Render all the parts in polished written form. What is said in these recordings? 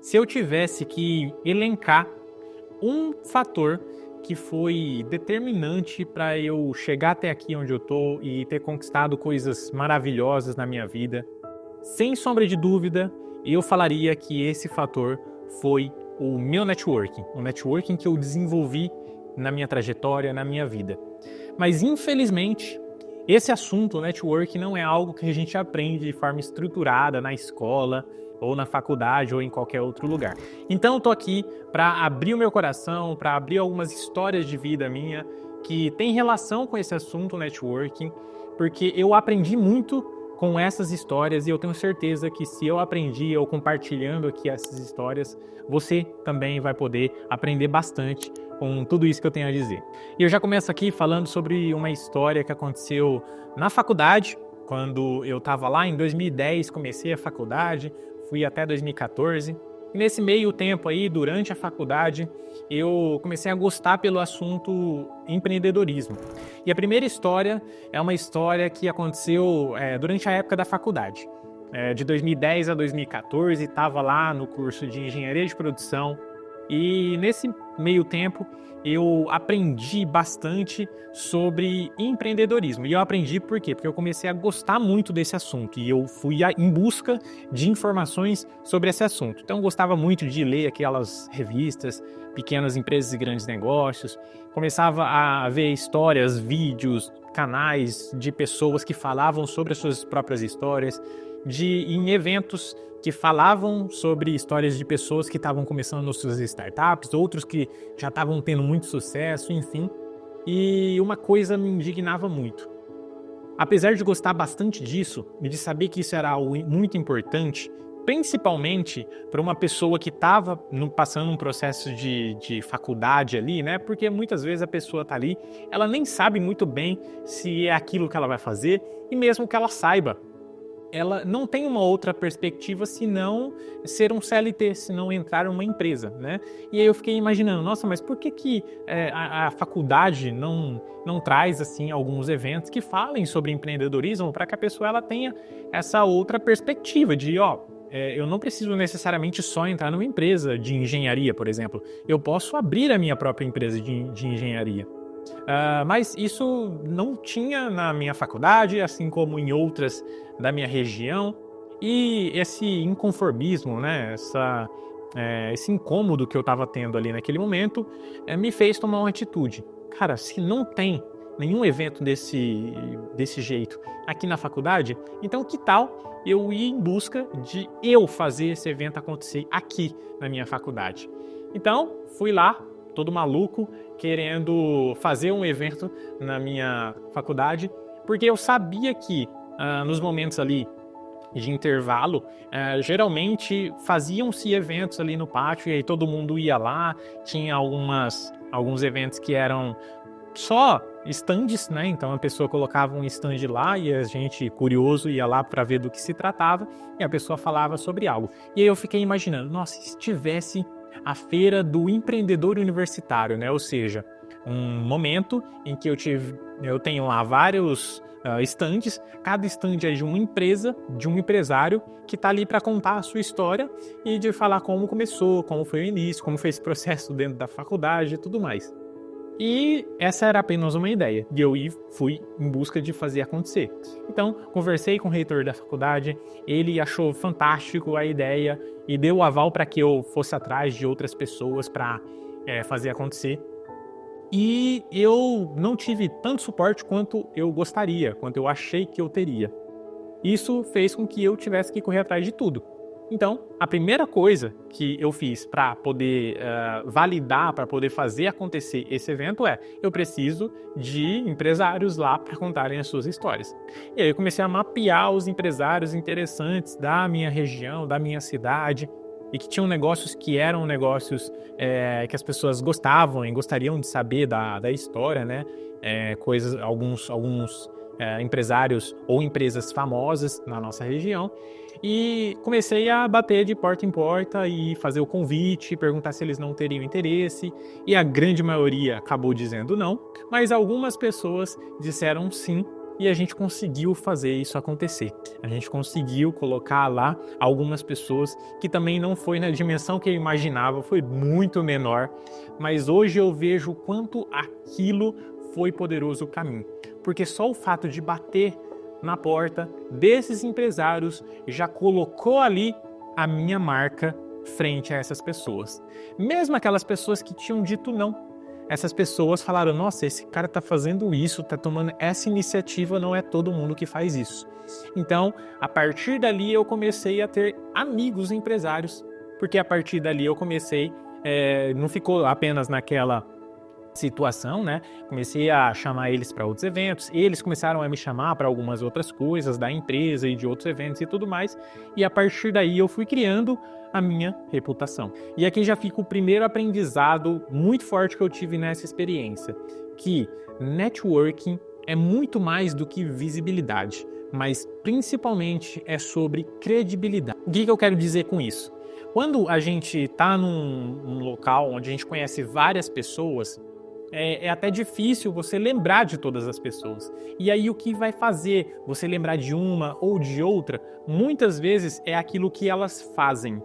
Se eu tivesse que elencar um fator que foi determinante para eu chegar até aqui onde eu tô e ter conquistado coisas maravilhosas na minha vida, sem sombra de dúvida, eu falaria que esse fator foi o meu networking, o networking que eu desenvolvi na minha trajetória, na minha vida. Mas infelizmente, esse assunto, o networking, não é algo que a gente aprende de forma estruturada na escola, ou na faculdade, ou em qualquer outro lugar. Então eu tô aqui para abrir o meu coração, para abrir algumas histórias de vida minha que tem relação com esse assunto, networking, porque eu aprendi muito com essas histórias e eu tenho certeza que se eu aprendi ou compartilhando aqui essas histórias, você também vai poder aprender bastante com tudo isso que eu tenho a dizer. E eu já começo aqui falando sobre uma história que aconteceu na faculdade, quando eu estava lá em 2010, comecei a faculdade, fui até 2014. E nesse meio tempo aí, durante a faculdade, eu comecei a gostar pelo assunto empreendedorismo. E a primeira história é uma história que aconteceu durante a época da faculdade. De 2010 a 2014, estava lá no curso de Engenharia de Produção. E nesse meio tempo, eu aprendi bastante sobre empreendedorismo. E eu aprendi por quê? Porque eu comecei a gostar muito desse assunto e eu fui em busca de informações sobre esse assunto. Então eu gostava muito de ler aquelas revistas, Pequenas Empresas e Grandes Negócios. Começava a ver histórias, vídeos, canais de pessoas que falavam sobre as suas próprias histórias, em eventos que falavam sobre histórias de pessoas que estavam começando suas startups, outros que já estavam tendo muito sucesso, enfim. E uma coisa me indignava muito. Apesar de gostar bastante disso e de saber que isso era algo muito importante, principalmente para uma pessoa que estava passando um processo de faculdade ali, né? Porque muitas vezes a pessoa está ali, ela nem sabe muito bem se é aquilo que ela vai fazer, e mesmo que ela saiba, ela não tem uma outra perspectiva senão ser um CLT, senão entrar em uma empresa, né? E aí eu fiquei imaginando, nossa, mas por que a faculdade não traz assim alguns eventos que falem sobre empreendedorismo para que a pessoa ela tenha essa outra perspectiva de, eu não preciso necessariamente só entrar numa empresa de engenharia, por exemplo. Eu posso abrir a minha própria empresa de engenharia. Mas isso não tinha na minha faculdade, assim como em outras da minha região. E esse inconformismo, né, esse incômodo que eu estava tendo ali naquele momento, me fez tomar uma atitude. Cara, se não tem nenhum evento desse jeito aqui na faculdade, então que tal eu ir em busca de eu fazer esse evento acontecer aqui na minha faculdade? Então, fui lá, todo maluco, querendo fazer um evento na minha faculdade, porque eu sabia que nos momentos ali de intervalo, geralmente faziam-se eventos ali no pátio, e aí todo mundo ia lá, tinha alguns eventos que eram só estandes, né? Então a pessoa colocava um stand lá e a gente, curioso, ia lá para ver do que se tratava, e a pessoa falava sobre algo. E aí eu fiquei imaginando, nossa, se tivesse a feira do empreendedor universitário, né? Ou seja, um momento em que eu tenho lá vários estandes, cada estande é de uma empresa, de um empresário que está ali para contar a sua história e de falar como começou, como foi o início, como foi esse processo dentro da faculdade e tudo mais. E essa era apenas uma ideia, e eu fui em busca de fazer acontecer. Então, conversei com o reitor da faculdade, ele achou fantástico a ideia e deu o aval para que eu fosse atrás de outras pessoas para fazer acontecer. E eu não tive tanto suporte quanto eu gostaria, quanto eu achei que eu teria. Isso fez com que eu tivesse que correr atrás de tudo. Então, a primeira coisa que eu fiz para poder validar, para poder fazer acontecer esse evento eu preciso de empresários lá para contarem as suas histórias. E aí eu comecei a mapear os empresários interessantes da minha região, da minha cidade, e que tinham negócios que eram negócios que as pessoas gostavam e gostariam de saber da história, né? Alguns empresários ou empresas famosas na nossa região. E comecei a bater de porta em porta e fazer o convite, perguntar se eles não teriam interesse, e a grande maioria acabou dizendo não, mas algumas pessoas disseram sim, e a gente conseguiu fazer isso acontecer. A gente conseguiu colocar lá algumas pessoas que também não foi na dimensão que eu imaginava, foi muito menor, mas hoje eu vejo o quanto aquilo foi poderoso para mim, porque só o fato de bater na porta desses empresários já colocou ali a minha marca frente a essas pessoas. Mesmo aquelas pessoas que tinham dito não. Essas pessoas falaram, nossa, esse cara está fazendo isso, está tomando essa iniciativa, não é todo mundo que faz isso. Então, a partir dali eu comecei a ter amigos empresários, porque a partir dali eu comecei, não ficou apenas naquela situação, né? Comecei a chamar eles para outros eventos, eles começaram a me chamar para algumas outras coisas da empresa e de outros eventos e tudo mais, e a partir daí eu fui criando a minha reputação. E aqui já fica o primeiro aprendizado muito forte que eu tive nessa experiência, que networking é muito mais do que visibilidade, mas principalmente é sobre credibilidade. O que eu quero dizer com isso? Quando a gente está num local onde a gente conhece várias pessoas, é até difícil você lembrar de todas as pessoas. E aí o que vai fazer você lembrar de uma ou de outra, muitas vezes é aquilo que elas fazem.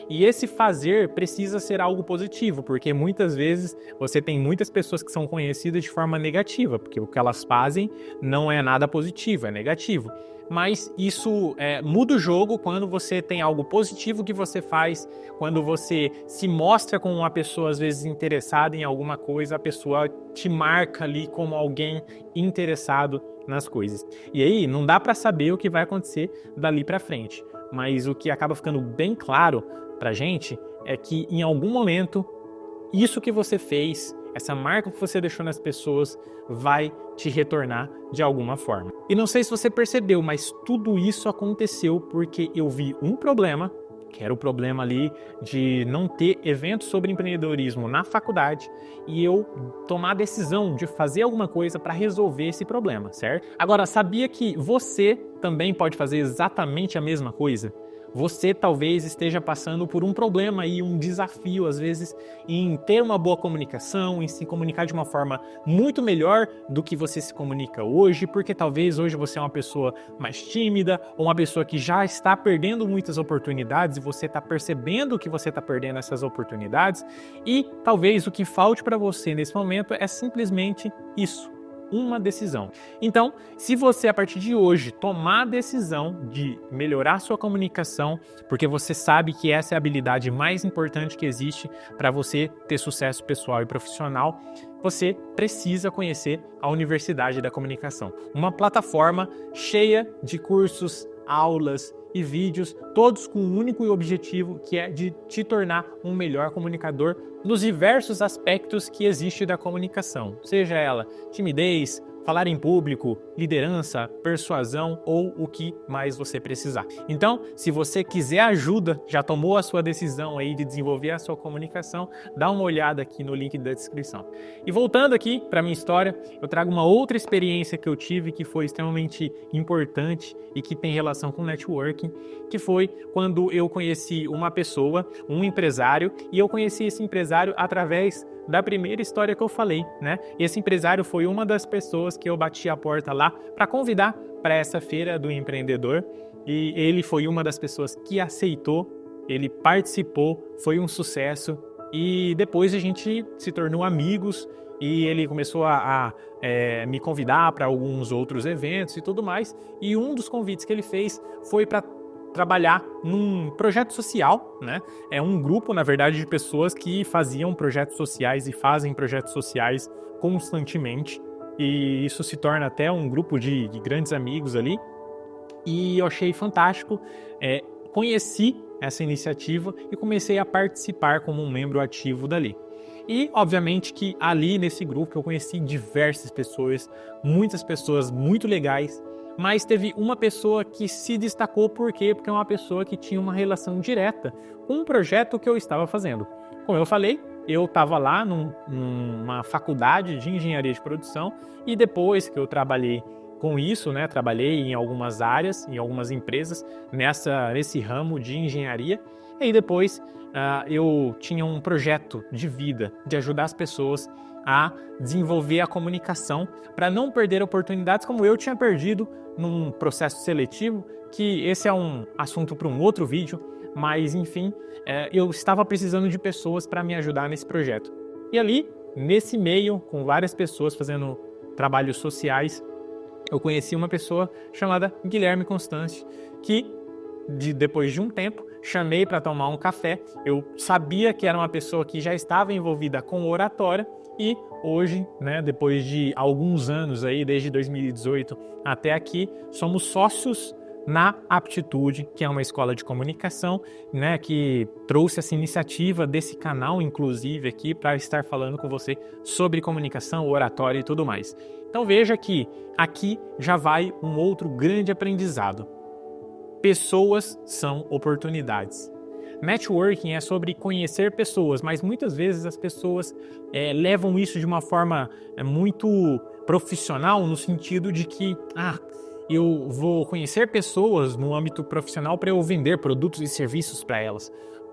E esse fazer precisa ser algo positivo, porque muitas vezes você tem muitas pessoas que são conhecidas de forma negativa, porque o que elas fazem não é nada positivo, é negativo. Mas isso muda o jogo quando você tem algo positivo que você faz, quando você se mostra como uma pessoa às vezes interessada em alguma coisa, a pessoa te marca ali como alguém interessado nas coisas. E aí não dá para saber o que vai acontecer dali para frente, mas o que acaba ficando bem claro pra gente é que em algum momento isso que você fez, essa marca que você deixou nas pessoas vai te retornar de alguma forma. E não sei se você percebeu, mas tudo isso aconteceu porque eu vi um problema, que era o problema ali de não ter eventos sobre empreendedorismo na faculdade, e eu tomar a decisão de fazer alguma coisa para resolver esse problema, certo? Agora, sabia que você também pode fazer exatamente a mesma coisa? Você talvez esteja passando por um problema e um desafio, às vezes, em ter uma boa comunicação, em se comunicar de uma forma muito melhor do que você se comunica hoje, porque talvez hoje você é uma pessoa mais tímida ou uma pessoa que já está perdendo muitas oportunidades e você está percebendo que você está perdendo essas oportunidades e talvez o que falte para você nesse momento é simplesmente isso. Uma decisão. Então, se você a partir de hoje tomar a decisão de melhorar sua comunicação, porque você sabe que essa é a habilidade mais importante que existe para você ter sucesso pessoal e profissional, você precisa conhecer a Universidade da Comunicação. Uma plataforma cheia de cursos, aulas e vídeos, todos com um único objetivo, que é de te tornar um melhor comunicador nos diversos aspectos que existe da comunicação, seja ela timidez, falar em público, liderança, persuasão ou o que mais você precisar. Então, se você quiser ajuda, já tomou a sua decisão aí de desenvolver a sua comunicação, dá uma olhada aqui no link da descrição. E voltando aqui para minha história, eu trago uma outra experiência que eu tive que foi extremamente importante e que tem relação com networking, que foi quando eu conheci uma pessoa, um empresário, e eu conheci esse empresário através da primeira história que eu falei, né? E esse empresário foi uma das pessoas que eu bati a porta lá para convidar para essa feira do empreendedor, e ele foi uma das pessoas que aceitou, ele participou, foi um sucesso, e depois a gente se tornou amigos e ele começou a me convidar para alguns outros eventos e tudo mais, e um dos convites que ele fez foi para trabalhar num projeto social, né? É um grupo, na verdade, de pessoas que faziam projetos sociais e fazem projetos sociais constantemente, e isso se torna até um grupo de grandes amigos ali, e eu achei fantástico, conheci essa iniciativa e comecei a participar como um membro ativo dali. E, obviamente, que ali nesse grupo eu conheci diversas pessoas, muitas pessoas muito legais, mas teve uma pessoa que se destacou. Por quê? Porque é uma pessoa que tinha uma relação direta com um projeto que eu estava fazendo. Como eu falei, eu estava lá numa faculdade de engenharia de produção, e depois que eu trabalhei com isso, né, trabalhei em algumas áreas, em algumas empresas nesse ramo de engenharia, E aí depois eu tinha um projeto de vida de ajudar as pessoas a desenvolver a comunicação para não perder oportunidades como eu tinha perdido num processo seletivo, que esse é um assunto para um outro vídeo, mas enfim, eu estava precisando de pessoas para me ajudar nesse projeto. E ali, nesse meio, com várias pessoas fazendo trabalhos sociais, eu conheci uma pessoa chamada Guilherme Constante, que depois de um tempo chamei para tomar um café. Eu sabia que era uma pessoa que já estava envolvida com oratória e hoje, né, depois de alguns anos aí, desde 2018 até aqui, somos sócios na Aptitude, que é uma escola de comunicação, né, que trouxe essa iniciativa desse canal, inclusive, aqui, para estar falando com você sobre comunicação, oratória e tudo mais. Então veja que aqui já vai um outro grande aprendizado. Pessoas são oportunidades. Networking é sobre conhecer pessoas, mas muitas vezes as pessoas levam isso de uma forma muito profissional, no sentido de que eu vou conhecer pessoas no âmbito profissional para eu vender produtos e serviços para elas.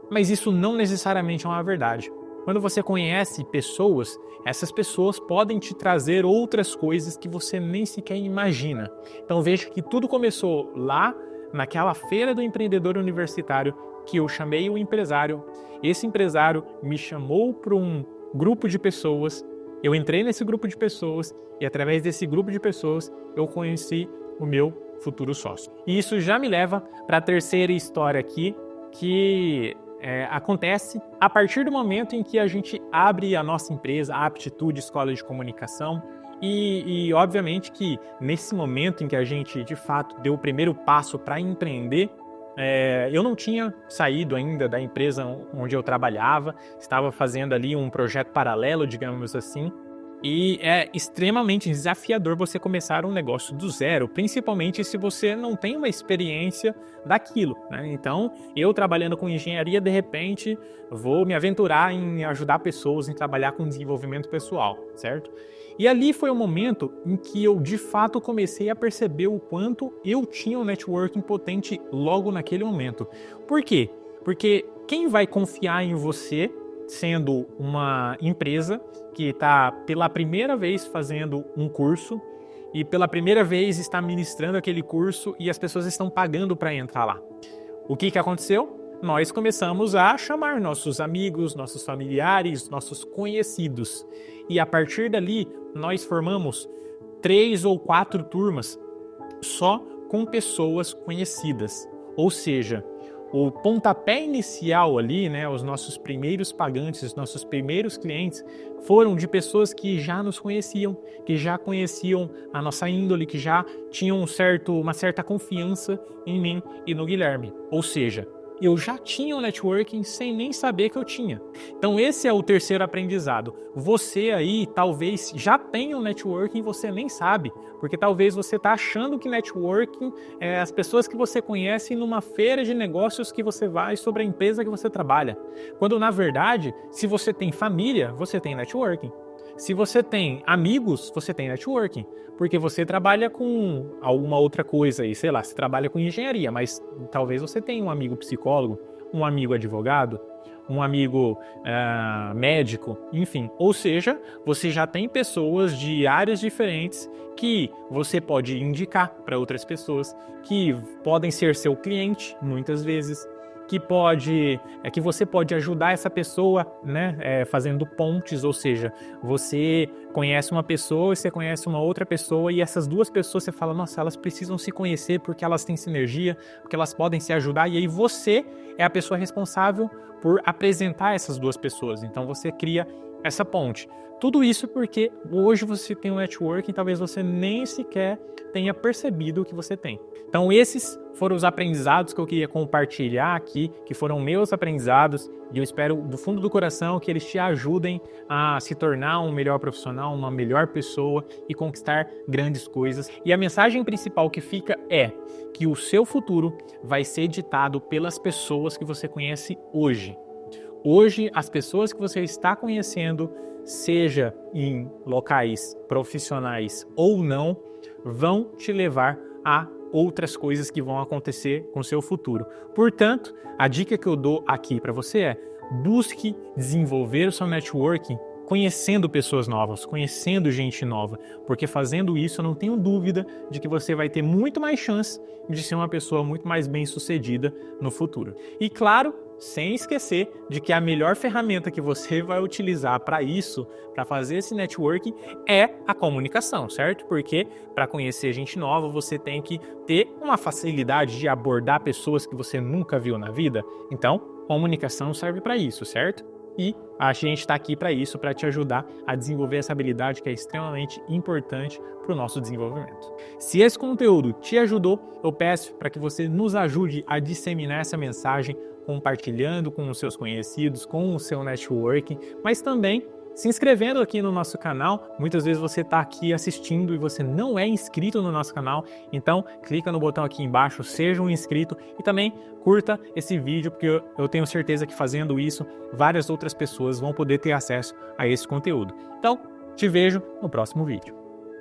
Mas isso não necessariamente é uma verdade. Quando você conhece pessoas, essas pessoas podem te trazer outras coisas que você nem sequer imagina. Então veja que tudo começou lá naquela feira do empreendedor universitário, que eu chamei o empresário. Esse empresário me chamou para um grupo de pessoas, eu entrei nesse grupo de pessoas e através desse grupo de pessoas eu conheci o meu futuro sócio. E isso já me leva para a terceira história aqui, que acontece a partir do momento em que a gente abre a nossa empresa, a Aptitude Escola de Comunicação, e obviamente que nesse momento em que a gente de fato deu o primeiro passo para empreender, eu não tinha saído ainda da empresa onde eu trabalhava, estava fazendo ali um projeto paralelo, digamos assim, e é extremamente desafiador você começar um negócio do zero, principalmente se você não tem uma experiência daquilo, né? Então, eu trabalhando com engenharia, de repente, vou me aventurar em ajudar pessoas, em trabalhar com desenvolvimento pessoal, certo? E ali foi o momento em que eu, de fato, comecei a perceber o quanto eu tinha um networking potente logo naquele momento. Por quê? Porque quem vai confiar em você, sendo uma empresa que está pela primeira vez fazendo um curso e pela primeira vez está ministrando aquele curso e as pessoas estão pagando para entrar lá? O que aconteceu? Nós começamos a chamar nossos amigos, nossos familiares, nossos conhecidos. E a partir dali, nós formamos 3 ou 4 turmas só com pessoas conhecidas. Ou seja, o pontapé inicial ali, né, os nossos primeiros pagantes, os nossos primeiros clientes foram de pessoas que já nos conheciam, que já conheciam a nossa índole, que já tinham uma certa confiança em mim e no Guilherme. Ou seja, eu já tinha o networking sem nem saber que eu tinha. Então esse é o terceiro aprendizado. Você aí talvez já tenha um networking e você nem sabe, porque talvez você está achando que networking é as pessoas que você conhece numa feira de negócios que você vai sobre a empresa que você trabalha. Quando na verdade, se você tem família, você tem networking. Se você tem amigos, você tem networking, porque você trabalha com alguma outra coisa aí, sei lá, você trabalha com engenharia, mas talvez você tenha um amigo psicólogo, um amigo advogado, um amigo médico, enfim. Ou seja, você já tem pessoas de áreas diferentes que você pode indicar para outras pessoas, que podem ser seu cliente, muitas vezes, que você pode ajudar essa pessoa, né, fazendo pontes, ou seja, você conhece uma pessoa e você conhece uma outra pessoa e essas duas pessoas você fala, nossa, elas precisam se conhecer porque elas têm sinergia, porque elas podem se ajudar, e aí você é a pessoa responsável por apresentar essas duas pessoas, então você cria essa ponte. Tudo isso porque hoje você tem um networking e talvez você nem sequer tenha percebido o que você tem. Então esses foram os aprendizados que eu queria compartilhar aqui, que foram meus aprendizados, e eu espero do fundo do coração que eles te ajudem a se tornar um melhor profissional, uma melhor pessoa e conquistar grandes coisas. E a mensagem principal que fica é que o seu futuro vai ser ditado pelas pessoas que você conhece hoje. Hoje, as pessoas que você está conhecendo, seja em locais profissionais ou não, vão te levar a outras coisas que vão acontecer com o seu futuro. Portanto, a dica que eu dou aqui para você é: busque desenvolver o seu networking conhecendo pessoas novas, conhecendo gente nova, porque fazendo isso eu não tenho dúvida de que você vai ter muito mais chance de ser uma pessoa muito mais bem-sucedida no futuro. E claro, sem esquecer de que a melhor ferramenta que você vai utilizar para isso, para fazer esse networking, é a comunicação, certo? Porque para conhecer gente nova, você tem que ter uma facilidade de abordar pessoas que você nunca viu na vida. Então, comunicação serve para isso, certo? E a gente está aqui para isso, para te ajudar a desenvolver essa habilidade que é extremamente importante para o nosso desenvolvimento. Se esse conteúdo te ajudou, eu peço para que você nos ajude a disseminar essa mensagem, compartilhando com os seus conhecidos, com o seu networking, mas também se inscrevendo aqui no nosso canal. Muitas vezes você está aqui assistindo e você não é inscrito no nosso canal, então clica no botão aqui embaixo, seja um inscrito e também curta esse vídeo, porque eu tenho certeza que fazendo isso, várias outras pessoas vão poder ter acesso a esse conteúdo. Então, te vejo no próximo vídeo.